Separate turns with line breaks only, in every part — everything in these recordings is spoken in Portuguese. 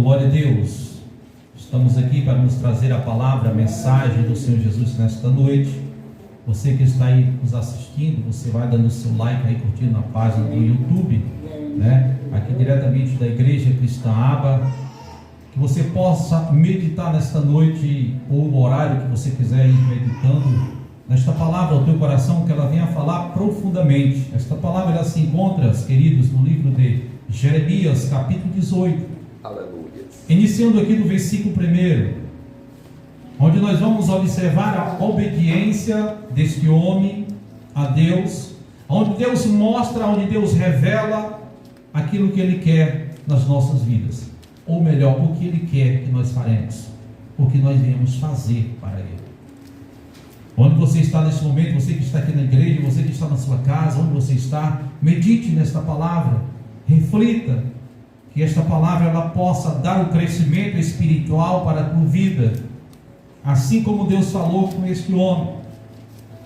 Glória a Deus. Estamos aqui para nos trazer a palavra, a mensagem do Senhor Jesus nesta noite. Você que está aí nos assistindo, você vai dando o seu like aí, curtindo a página do YouTube, né? Aqui diretamente da Igreja Cristã Aba. Que você possa meditar nesta noite, ou no horário que você quiser ir meditando nesta palavra ao teu coração, que ela venha falar profundamente. Esta palavra ela se encontra, queridos, no livro de Jeremias, capítulo 18.
Aleluia.
Iniciando aqui no versículo 1, onde nós vamos observar a obediência deste homem a Deus, onde Deus mostra, onde Deus revela aquilo que Ele quer nas nossas vidas, ou melhor, o que Ele quer que nós faremos, o que nós viemos fazer para Ele. Onde você está nesse momento, você que está aqui na igreja, você que está na sua casa, onde você está, medite nesta palavra, reflita, que esta palavra ela possa dar o crescimento espiritual para a tua vida, assim como Deus falou com este homem,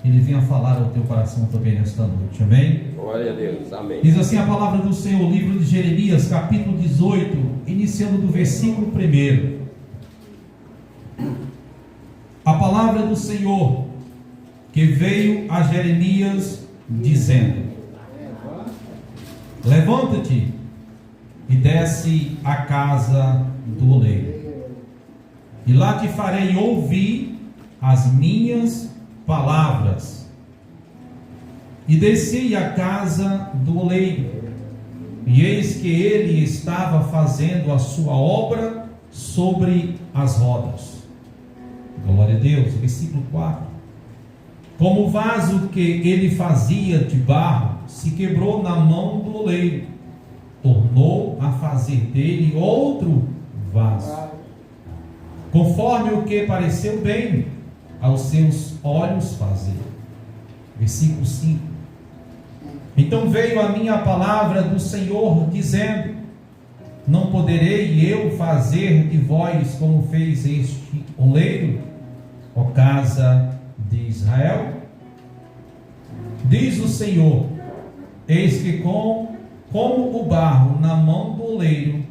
Ele venha falar ao teu coração também nesta noite, amém?
Glória a Deus, amém.
Diz assim a palavra do Senhor, o livro de Jeremias, capítulo 18, iniciando do versículo 1. A palavra do Senhor que veio a Jeremias dizendo: levanta-te e desce à casa do oleiro, e lá te farei ouvir as minhas palavras. E desci à casa do oleiro, e eis que ele estava fazendo a sua obra sobre as rodas. Glória a Deus. Versículo 4. Como o vaso que ele fazia de barro se quebrou na mão do oleiro, tornou a fazer dele outro vaso, conforme o que pareceu bem aos seus olhos fazer. Versículo 5. Então veio a minha palavra do Senhor, dizendo: não poderei eu fazer de vós como fez este oleiro, ó casa de Israel? Diz o Senhor: eis que como o barro na mão do oleiro,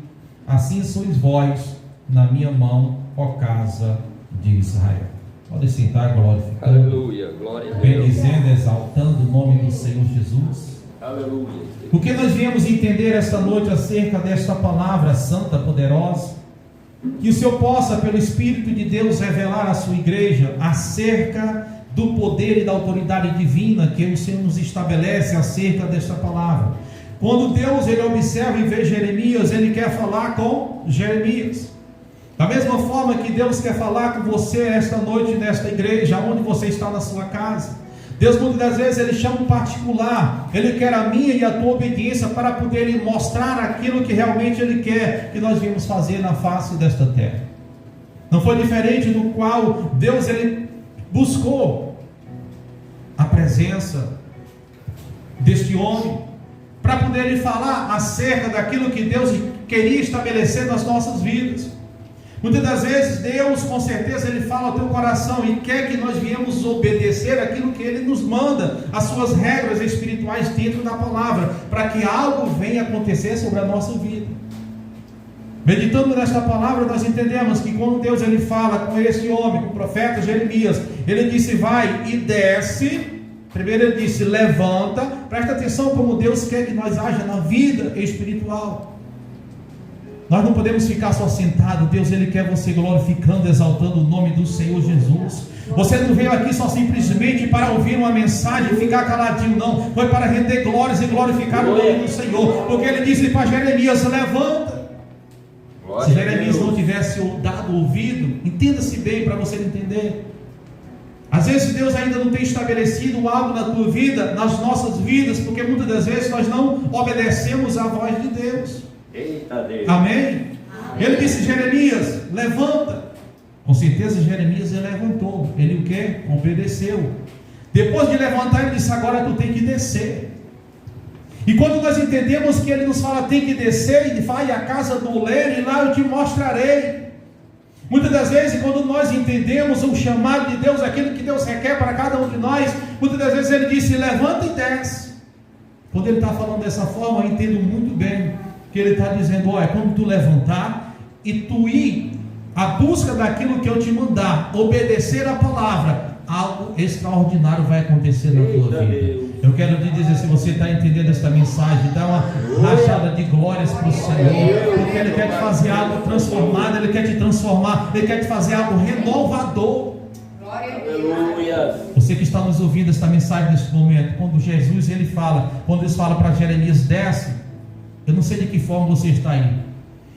assim sois vós na minha mão, ó casa de Israel. Pode sentar, glorificando,
Aleluia, glória a Deus.
bendizendo, exaltando o nome do Senhor Jesus.
Aleluia.
O que nós viemos entender esta noite acerca desta palavra santa, poderosa, que o Senhor possa, pelo Espírito de Deus, revelar à sua igreja acerca do poder e da autoridade divina que o Senhor nos estabelece acerca desta palavra. Quando Deus ele observa e vê Jeremias, Ele quer falar com Jeremias. Da mesma forma que Deus quer falar com você esta noite nesta igreja, onde você está na sua casa. Deus muitas das vezes Ele chama um particular, Ele quer a minha e a tua obediência para poder Ele mostrar aquilo que realmente Ele quer que nós viemos fazer na face desta terra. Não foi diferente do qual Deus Ele buscou a presença deste homem para poder Ele falar acerca daquilo que Deus queria estabelecer nas nossas vidas. Muitas das vezes Deus com certeza Ele fala ao teu coração e quer que nós viemos obedecer aquilo que Ele nos manda, as suas regras espirituais dentro da palavra, para que algo venha acontecer sobre a nossa vida. Meditando nesta palavra, nós entendemos que quando Deus Ele fala com esse homem, com o profeta Jeremias, Ele disse: vai e desce. Primeiro Ele disse: levanta. Presta atenção como Deus quer que nós haja na vida espiritual. Nós não podemos ficar só sentado. Deus Ele quer você glorificando, exaltando o nome do Senhor Jesus. Você não veio aqui só simplesmente para ouvir uma mensagem e ficar caladinho, não. Foi para render glórias e glorificar o nome do Senhor. Porque Ele disse para Jeremias: levanta. Se Jeremias não tivesse dado ouvido, entenda-se bem para você entender. Às vezes Deus ainda não tem estabelecido algo na tua vida, nas nossas vidas, porque muitas das vezes nós não obedecemos à voz de Deus.
Eita Deus.
Amém? Ele disse: Jeremias, levanta. Com certeza Jeremias ele levantou. Ele o quê? Obedeceu. Depois de levantar, ele disse: agora tu tem que descer. E quando nós entendemos que ele nos fala tem que descer, e vai à casa do oleiro e lá eu te mostrarei. Muitas das vezes, quando nós entendemos o chamado de Deus, aquilo que Deus requer para cada um de nós, muitas das vezes Ele disse: levanta e desce. Quando Ele está falando dessa forma, eu entendo muito bem que Ele está dizendo: olha, quando tu levantar, e tu ir à busca daquilo que eu te mandar, obedecer a palavra, algo extraordinário vai acontecer na tua vida. Eu quero te dizer, se você está entendendo esta mensagem, dá uma rachada de glórias para o Senhor, porque Ele quer te fazer algo transformado, Ele quer te transformar, Ele quer te fazer algo renovador.
Aleluia.
Você que está nos ouvindo esta mensagem neste momento, quando Jesus quando Ele fala para Jeremias, desce, eu não sei de que forma você está aí,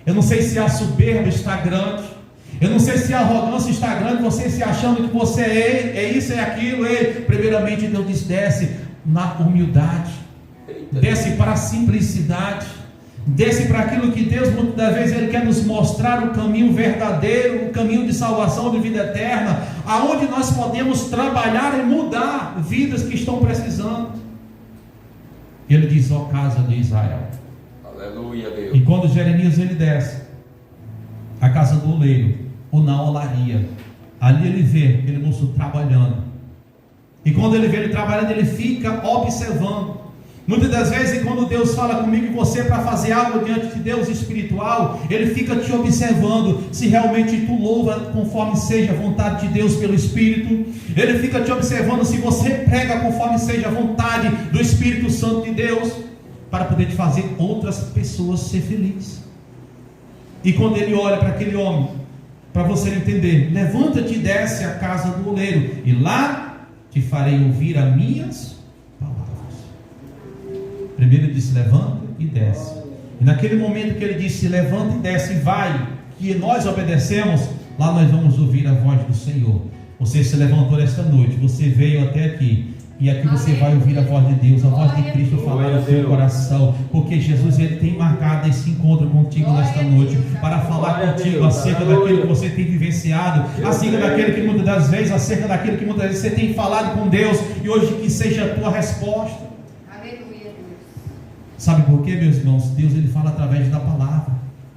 eu não sei se a soberba está grande, eu não sei se a arrogância está grande, você se achando que você é isso, é aquilo, primeiramente Deus diz, desce na humildade, desce para a simplicidade, desce para aquilo que Deus muitas das vezes Ele quer nos mostrar, o caminho verdadeiro, o caminho de salvação, de vida eterna, aonde nós podemos trabalhar e mudar vidas que estão precisando. Ele diz, ó casa de Israel.
Aleluia, Deus.
E quando Jeremias ele desce a casa do oleiro, ou na olaria, ali ele vê aquele moço trabalhando, e quando ele vê ele trabalhando, ele fica observando. Muitas das vezes, quando Deus fala comigo e você para fazer algo diante de Deus espiritual, Ele fica te observando se realmente tu louva conforme seja a vontade de Deus pelo Espírito. Ele fica te observando se você prega conforme seja a vontade do Espírito Santo de Deus, para poder te fazer outras pessoas ser felizes. E quando Ele olha para aquele homem, para você entender, levanta-te e desce à casa do oleiro, e lá te farei ouvir as minhas palavras. Primeiro ele disse, levanta e desce. E naquele momento que ele disse, levanta e desce e vai, que nós obedecemos, lá nós vamos ouvir a voz do Senhor. Você se levantou esta noite, você veio até aqui, e aqui você vai ouvir a voz de Deus, a voz de Cristo falar no seu coração, porque Jesus ele tem marcado esse encontro contigo nesta noite, para falar contigo acerca daquilo que você tem vivenciado, acerca daquilo que muitas das vezes, acerca daquilo que muitas vezes você tem falado com Deus, e hoje que seja a tua resposta. Sabe por quê, meus irmãos? Deus ele fala através da palavra.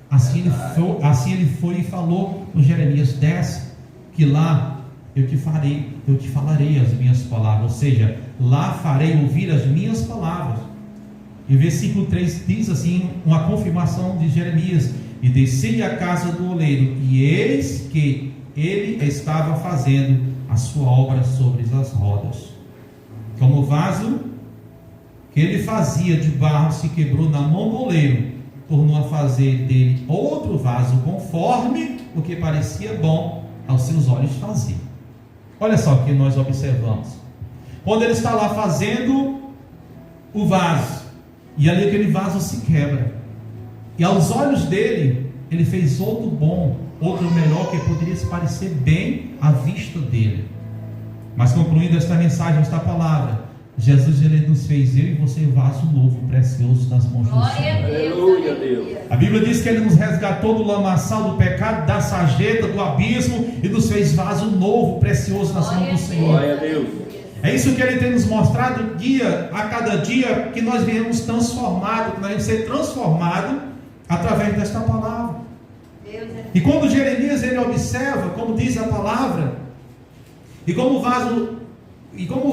Assim ele foi e falou com Jeremias, desce, que lá eu te falarei as minhas palavras, ou seja, lá farei ouvir as minhas palavras. E versículo 3 diz assim, uma confirmação de Jeremias, e desci à casa do oleiro, e eis que ele estava fazendo a sua obra sobre as rodas, como o vaso que ele fazia de barro se quebrou na mão do oleiro, tornou a fazer dele outro vaso conforme o que parecia bom aos seus olhos fazer. Olha só o que nós observamos. Quando ele está lá fazendo o vaso, e ali aquele vaso se quebra, e aos olhos dele, ele fez outro bom, outro melhor, que poderia se parecer bem à vista dele. Mas concluindo esta mensagem, esta palavra, Jesus ele nos fez, eu e você, vaso novo, precioso nas mãos do Senhor.
Aleluia, Deus.
A Bíblia diz que Ele nos resgatou do lamaçal do pecado, da sarjeta, do abismo, e nos fez vaso novo, precioso nas mãos do Senhor.
Glória a Deus.
É isso que Ele tem nos mostrado dia a cada dia, que nós viemos transformados, que nós vamos ser transformados através desta palavra. E quando Jeremias ele observa, como diz a palavra, e como o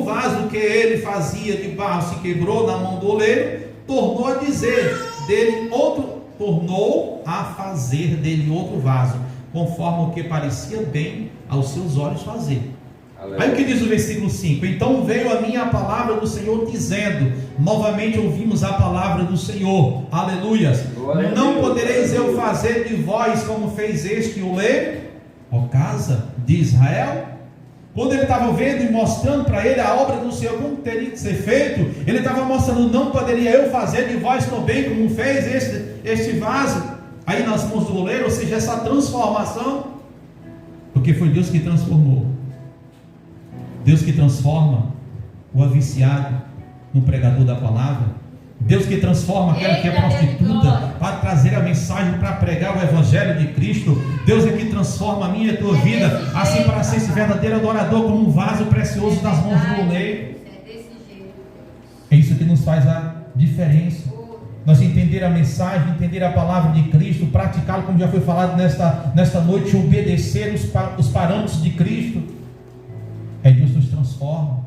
vaso que ele fazia de barro se quebrou na mão do oleiro, tornou a fazer dele outro vaso, conforme o que parecia bem aos seus olhos fazer. Aleluia. Aí o que diz o versículo 5? Então veio a mim a palavra do Senhor dizendo, novamente ouvimos a palavra do Senhor, aleluias, não podereis eu fazer de vós como fez este oleiro, ó casa de Israel? Quando ele estava vendo e mostrando para ele a obra do Senhor, como teria que ser feito, ele estava mostrando, não poderia eu fazer de vós também como fez este vaso, aí nas mãos do oleiro, ou seja, essa transformação, porque foi Deus que transformou, Deus que transforma o aviciado no pregador da palavra, Deus que transforma aquela que é prostituta para trazer a mensagem, para pregar o evangelho de Cristo. Deus é que transforma a minha e a tua vida, assim para ser esse verdadeiro adorador, como um vaso precioso nas mãos do oleiro. É isso que nos faz a diferença. Nós entender a mensagem, entender a palavra de Cristo, praticá-lo como já foi falado nesta noite, obedecer os parâmetros de Cristo. É Deus nos transforma.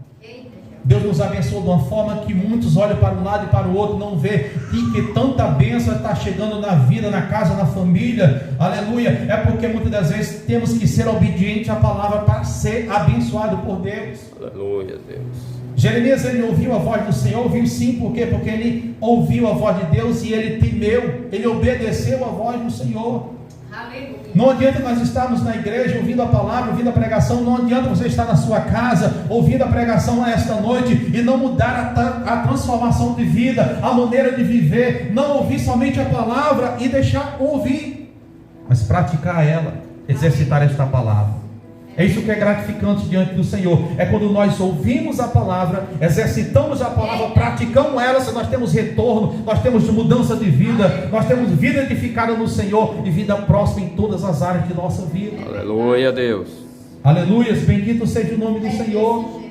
Deus nos abençoou de uma forma que muitos olham para um lado e para o outro, não vê que tanta bênção está chegando na vida, na casa, na família, aleluia. É porque muitas das vezes temos que ser obedientes à palavra para ser abençoado por Deus.
Aleluia, Deus.
Jeremias, ele ouviu a voz do Senhor, ouviu sim, por quê? Porque ele ouviu a voz de Deus e ele temeu, ele obedeceu a voz do Senhor.
Aleluia.
Não adianta nós estarmos na igreja ouvindo a palavra, ouvindo a pregação, não adianta você estar na sua casa ouvindo a pregação esta noite e não mudar a transformação de vida, a maneira de viver, não ouvir somente a palavra e deixar ouvir, mas praticar ela, exercitar esta palavra. É isso que é gratificante diante do Senhor. É quando nós ouvimos a palavra, exercitamos a palavra, praticamos ela, se nós temos retorno, nós temos mudança de vida, nós temos vida edificada no Senhor e vida próxima em todas as áreas de nossa vida.
Aleluia, Deus.
Aleluias, bendito seja o nome do Senhor.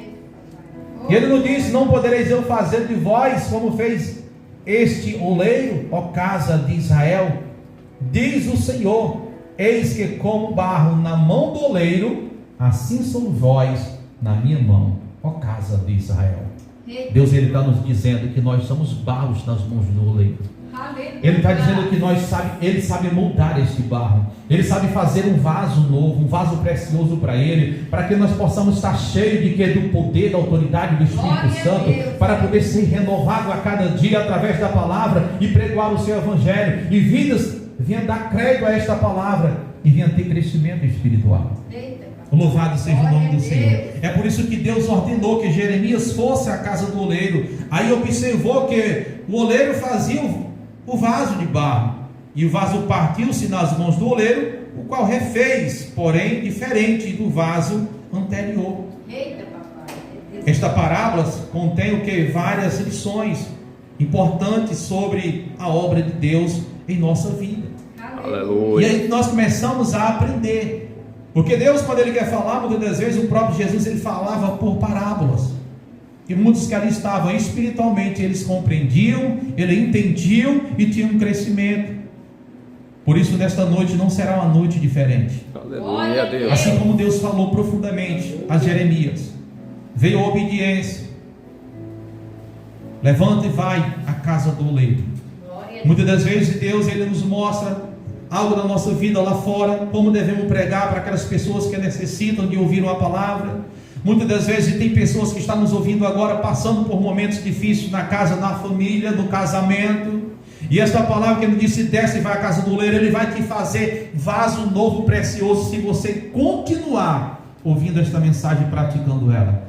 E ele nos diz: não podereis eu fazer de vós como fez este oleiro, ó casa de Israel? Diz o Senhor: eis que como barro na mão do oleiro, assim sois vós na minha mão, ó casa de Israel. Deus, ele está nos dizendo que nós somos barros nas mãos do oleiro. Ele está dizendo que ele sabe moldar este barro, ele sabe fazer um vaso novo, um vaso precioso para ele, para que nós possamos estar cheios do poder, da autoridade do Espírito Santo, para poder ser renovado a cada dia através da palavra e pregoar o seu evangelho, e vidas venham dar crédito a esta palavra e venham ter crescimento espiritual. Louvado seja o nome do Senhor. É por isso que Deus ordenou que Jeremias fosse à casa do oleiro. Aí observou que o oleiro fazia o vaso de barro, e o vaso partiu-se nas mãos do oleiro, o qual refez, porém diferente do vaso anterior. Esta parábola contém o que? Várias lições importantes sobre a obra de Deus em nossa vida.
Aleluia.
E aí nós começamos a aprender. Porque Deus, quando Ele quer falar, muitas das vezes o próprio Jesus, Ele falava por parábolas. E muitos que ali estavam espiritualmente, eles compreendiam, eles entendiam e tinham um crescimento. Por isso, nesta noite não será uma noite diferente.
Aleluia, Deus.
Assim como Deus falou profundamente a Jeremias, veio a obediência. Levanta e vai à casa do oleiro. Muitas das vezes Deus, Ele nos mostra algo da nossa vida lá fora, como devemos pregar para aquelas pessoas que necessitam de ouvir uma palavra. Muitas das vezes tem pessoas que estão nos ouvindo agora, passando por momentos difíceis na casa, na família, no casamento, e esta palavra que Ele disse: desce e vai à casa do oleiro, Ele vai te fazer vaso novo, precioso, se você continuar ouvindo esta mensagem e praticando ela.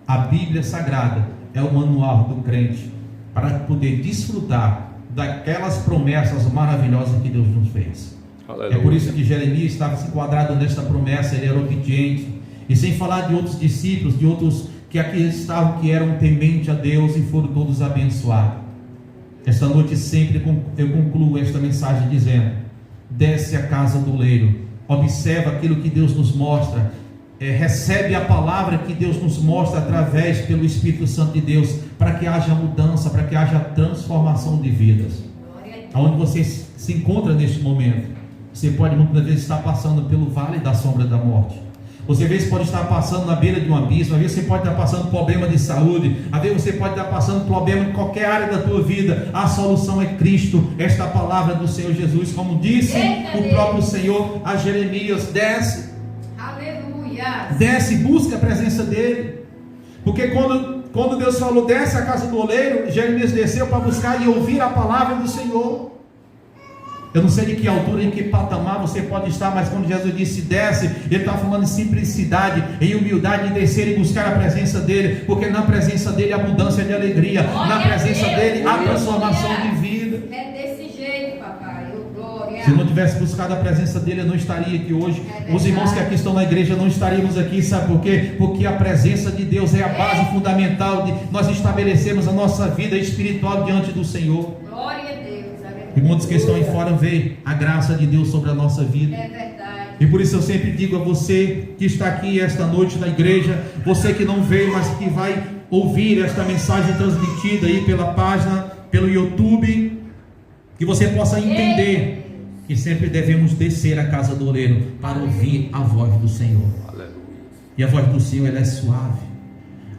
A Bíblia Sagrada é o manual do crente para poder desfrutar daquelas promessas maravilhosas que Deus nos fez. Aleluia. É por isso que Jeremias estava se enquadrado nesta promessa, ele era obediente, e sem falar de outros discípulos, de outros que aqui estavam, que eram tementes a Deus e foram todos abençoados. Esta noite sempre eu concluo esta mensagem dizendo: desce à casa do oleiro, observa aquilo que Deus nos mostra, recebe a palavra que Deus nos mostra através pelo Espírito Santo de Deus, para que haja mudança, para que haja transformação de vidas. Aonde você se encontra neste momento, você pode muitas vezes estar passando pelo vale da sombra da morte, você às vezes pode estar passando na beira de um abismo, às vezes você pode estar passando problema de saúde, às vezes você pode estar passando problema em qualquer área da tua vida. A solução é Cristo, esta palavra do Senhor Jesus, como disse o próprio Senhor a Jeremias: desce, desce, busca a presença dele. Porque quando Deus falou: desce à casa do oleiro, Jeremias desceu para buscar e ouvir a palavra do Senhor. Eu não sei de que altura, em que patamar você pode estar, mas quando Jesus disse desce, Ele está falando em simplicidade, em humildade, em descer e buscar a presença dele, porque na presença dele há abundância de alegria, na presença dele há transformação de vida.
É desse jeito, papai.
Se eu não tivesse buscado a presença dele, eu não estaria aqui hoje. Os irmãos que aqui estão na igreja não estaríamos aqui, sabe por quê? Porque a presença de Deus é a base fundamental de nós estabelecermos a nossa vida espiritual diante do Senhor.
Glória a Deus.
E muitos que estão aí fora veem a graça de Deus sobre a nossa vida.
É verdade.
E por isso eu sempre digo a você que está aqui esta noite na igreja, você que não veio, mas que vai ouvir esta mensagem transmitida aí pela página, pelo YouTube, que você possa entender que sempre devemos descer à casa do oleiro para ouvir a voz do Senhor.
Aleluia.
E a voz do Senhor, ela é suave.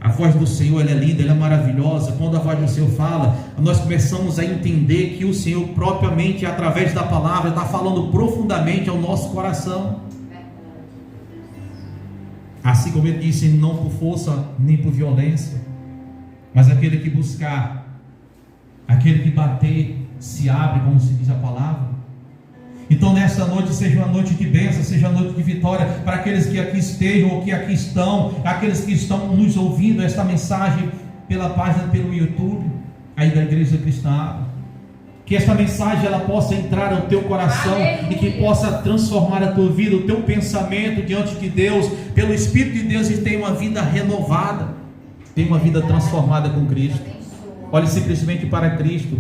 A voz do Senhor, ela é linda, ela é maravilhosa. Quando a voz do Senhor fala, nós começamos a entender que o Senhor propriamente, através da palavra, está falando profundamente ao nosso coração. Assim como ele disse, não por força nem por violência, mas aquele que buscar, aquele que bater, se abre, como se diz a palavra. Então nessa noite seja uma noite de bênção, seja uma noite de vitória para aqueles que aqui estejam ou que aqui estão, aqueles que estão nos ouvindo esta mensagem pela página, pelo YouTube aí da Igreja Cristã. Que esta mensagem ela possa entrar no teu coração e que possa transformar a tua vida, o teu pensamento diante de Deus, pelo Espírito de Deus, e tenha uma vida renovada, tenha uma vida transformada com Cristo. Olhe simplesmente para Cristo,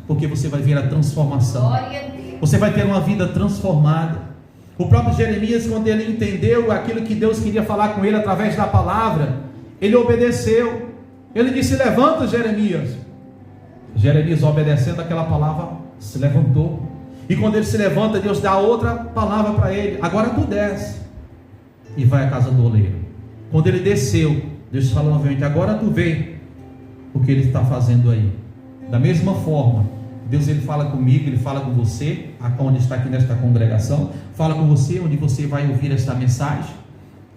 porque você vai ver a transformação. Você vai ter uma vida transformada. O próprio Jeremias, quando ele entendeu aquilo que Deus queria falar com ele através da palavra, ele obedeceu. Ele disse: levanta, Jeremias. Jeremias, obedecendo aquela palavra, se levantou. E quando ele se levanta, Deus dá outra palavra para ele: agora tu desce e vai à casa do oleiro. Quando ele desceu, Deus falou novamente: agora tu vê o que ele está fazendo aí. Da mesma forma, Deus, ele fala comigo, ele fala com você, onde está aqui nesta congregação, fala com você, onde você vai ouvir esta mensagem.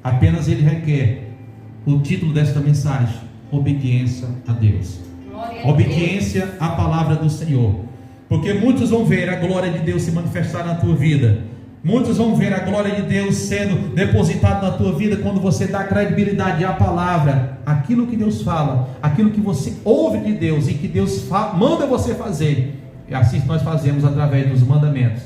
Apenas ele requer o título desta mensagem: obediência a Deus. Obediência à palavra do Senhor. Porque muitos vão ver a glória de Deus se manifestar na tua vida. Muitos vão ver a glória de Deus sendo depositada na tua vida quando você dá credibilidade à palavra, aquilo que Deus fala, aquilo que você ouve de Deus e que Deus manda você fazer. E assim nós fazemos através dos mandamentos.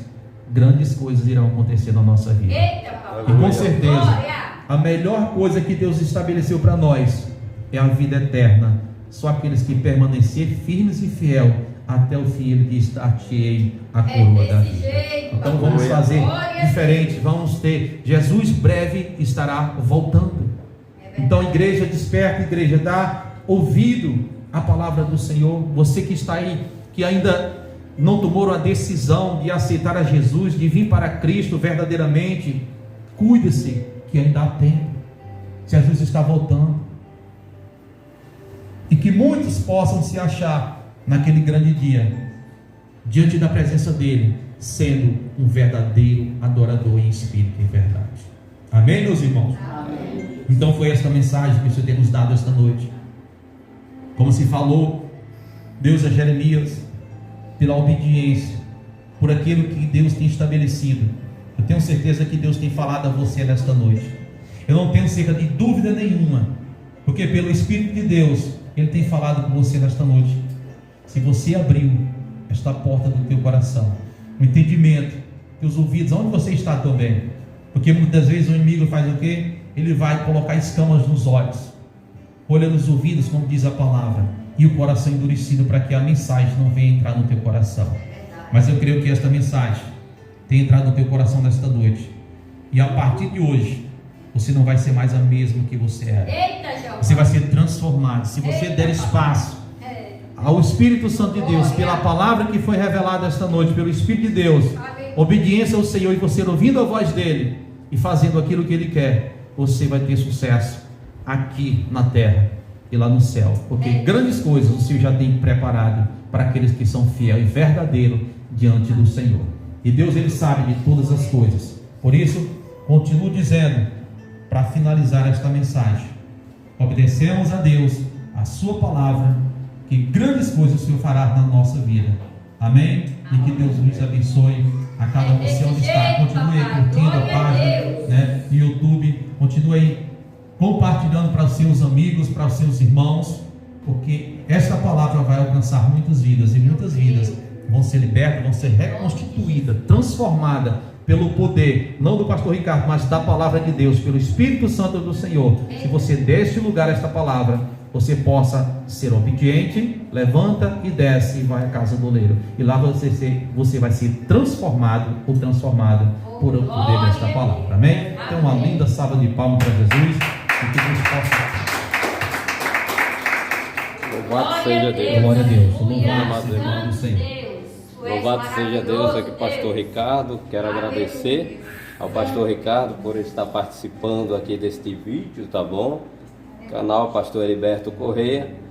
Grandes coisas irão acontecer na nossa vida. E com certeza, a melhor coisa que Deus estabeleceu para nós é a vida eterna. Só aqueles que permanecer firmes e fiel até o fim, ele diz: dar-te-ei a coroa da vida. Então vamos fazer diferente, vamos ter, Jesus breve estará voltando. Então igreja, desperta, igreja, dá ouvido à palavra do Senhor. Você que está aí, que ainda não tomou a decisão de aceitar a Jesus, de vir para Cristo verdadeiramente, cuide-se, que ainda há tempo. Jesus está voltando. E que muitos possam se achar naquele grande dia, diante da presença dele, sendo um verdadeiro adorador em espírito e verdade. Amém, meus irmãos?
Amém.
Então foi esta mensagem que o Senhor tem nos dado esta noite. Como se falou, Deus a Jeremias, pela obediência, por aquilo que Deus tem estabelecido. Eu tenho certeza que Deus tem falado a você nesta noite. Eu não tenho cerca de dúvida nenhuma, porque pelo Espírito de Deus, Ele tem falado com você nesta noite. Se você abriu esta porta do teu coração, o entendimento, teus ouvidos, onde você está também, porque muitas vezes o inimigo faz o quê? Ele vai colocar escamas nos olhos, olha nos ouvidos, como diz a palavra, e o coração endurecido para que a mensagem não venha entrar no teu coração. Mas eu creio que esta mensagem tem entrado no teu coração nesta noite, e a partir de hoje você não vai ser mais a mesma que você era. Você vai ser transformado. Se você der espaço ao Espírito Santo de Deus, pela palavra que foi revelada esta noite, pelo Espírito de Deus, obediência ao Senhor, e você ouvindo a voz dele e fazendo aquilo que ele quer, você vai ter sucesso aqui na terra e lá no céu, porque grandes coisas o Senhor já tem preparado para aqueles que são fiéis e verdadeiros diante do Senhor. E Deus, ele sabe de todas as coisas. Por isso, continuo dizendo, para finalizar esta mensagem: obedecemos a Deus, a sua palavra, que grandes coisas o Senhor fará na nossa vida. Amém? E que Deus nos abençoe a cada um você onde está. Continue aí curtindo a página, no YouTube. Continue aí compartilhando para os seus amigos, para os seus irmãos, porque esta palavra vai alcançar muitas vidas, e muitas vidas vão ser libertas, vão ser reconstituídas, transformadas pelo poder, não do pastor Ricardo, mas da palavra de Deus, pelo Espírito Santo do Senhor. Se você der este lugar a esta palavra, você possa ser obediente, levanta e desce e vai à casa do oleiro, e lá você vai ser transformado ou transformada por o poder desta palavra. Amém? Então uma linda salva de palmas para Jesus, e que Deus possa...
Louvado seja Deus.
Glória a Deus.
Louvado
seja Deus.
Louvado seja Deus, aqui pastor Ricardo. Quero agradecer ao pastor Ricardo por estar participando aqui deste vídeo, tá bom? canal Pastor Heriberto Correia.